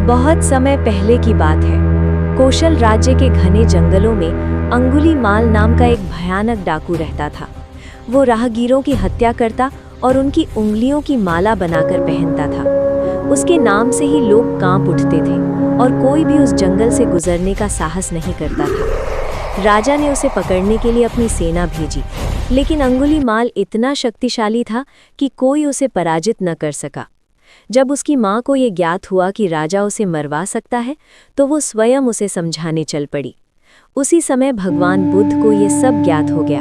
बहुत समय पहले की बात है। कौशल राज्य के घने जंगलों में अंगुलीमाल नाम का एक भयानक डाकू रहता था। वो राहगीरों की हत्या करता और उनकी उंगलियों की माला बनाकर पहनता था। उसके नाम से ही लोग कांप उठते थे और कोई भी उस जंगल से गुजरने का साहस नहीं करता था। राजा ने उसे पकड़ने के लिए अपनी सेना भेजी, लेकिन अंगुलीमाल इतना शक्तिशाली था कि कोई उसे पराजित न कर सका। जब उसकी माँ को ये ज्ञात हुआ कि राजा उसे मरवा सकता है, तो वो स्वयं उसे समझाने चल पड़ी। उसी समय भगवान बुद्ध को ये सब ज्ञात हो गया।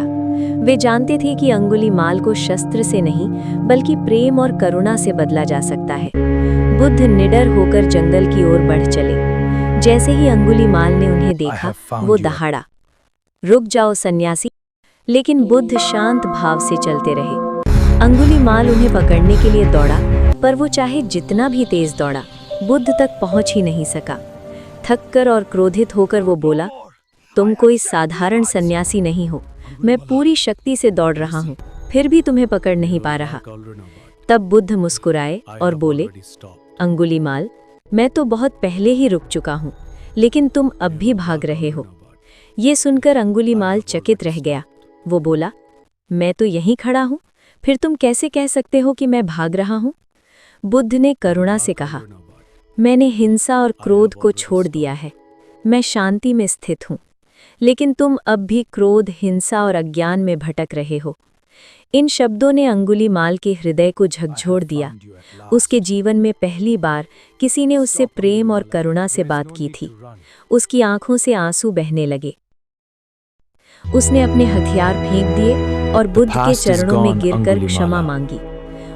वे जानते थे कि अंगुलीमाल को शस्त्र से नहीं, बल्कि प्रेम और करुणा से बदला जा सकता है। बुद्ध निडर होकर जंगल की ओर बढ़ चले। जैसे ही अंगुलीमाल ने उन्हें देखा, वो दहाड़ा, रुक जाओ सन्यासी। लेकिन बुद्ध शांत भाव से चलते रहे। अंगुलीमाल उन्हें पकड़ने के लिए दौड़ा, पर वो चाहे जितना भी तेज दौड़ा, बुद्ध तक पहुंच ही नहीं सका। थककर और क्रोधित होकर वो बोला, तुम कोई साधारण सन्यासी नहीं हो। मैं पूरी शक्ति से दौड़ रहा हूँ, फिर भी तुम्हें पकड़ नहीं पा रहा। तब बुद्ध मुस्कुराए और बोले, अंगुलीमाल, मैं तो बहुत पहले ही रुक चुका हूँ, लेकिन तुम अब भी भाग रहे हो। ये सुनकर अंगुलीमाल चकित रह गया। वो बोला, मैं तो यहीं खड़ा हूँ, फिर तुम कैसे कह सकते हो कि मैं भाग रहा हूँ? बुद्ध ने करुणा से कहा, मैंने हिंसा और क्रोध को छोड़ दिया है। मैं शांति में स्थित हूँ, लेकिन तुम अब भी क्रोध, हिंसा और अज्ञान में भटक रहे हो। इन शब्दों ने अंगुलीमाल के हृदय को झकझोर दिया। उसके जीवन में पहली बार किसी ने उससे प्रेम और करुणा से बात की थी। उसकी आंखों से आंसू बहने लगे। उसने अपने हथियार फेंक दिए और बुद्ध के चरणों में गिरकर क्षमा मांगी।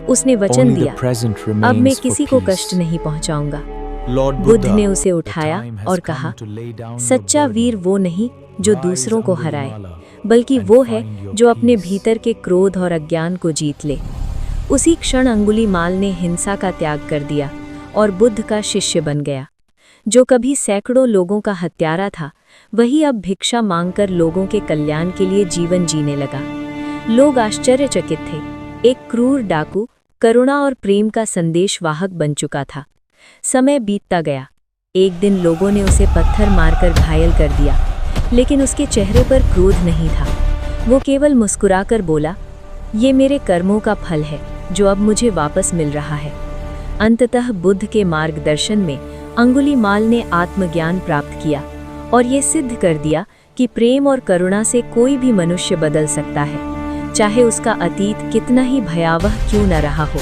उसने वचन दिया, अब मैं किसी को कष्ट नहीं पहुंचाऊंगा। बुद्ध ने उसे उठाया और कहा, सच्चा वीर वो नहीं जो दूसरों को हराए, बल्कि वो है जो अपने भीतर के क्रोध और अज्ञान को जीत ले। उसी क्षण अंगुलीमाल ने हिंसा का त्याग कर दिया और बुद्ध का शिष्य बन गया। जो कभी सैकड़ों लोगों का हत्यारा था, वही अब भिक्षा मांगकर लोगों के कल्याण के लिए जीवन जीने लगा। लोग आश्चर्यचकित थे। एक क्रूर डाकू करुणा और प्रेम का संदेश वाहक बन चुका था। समय बीतता गया। एक दिन लोगों ने उसे पत्थर मारकर घायल कर दिया, लेकिन उसके चेहरे पर क्रोध नहीं था। वो केवल मुस्कुराकर बोला, ये मेरे कर्मों का फल है जो अब मुझे वापस मिल रहा है। अंततः बुद्ध के मार्गदर्शन में अंगुलीमाल ने आत्मज्ञान प्राप्त किया और ये सिद्ध कर दिया कि प्रेम और करुणा से कोई भी मनुष्य बदल सकता है, चाहे उसका अतीत कितना ही भयावह क्यों न रहा हो।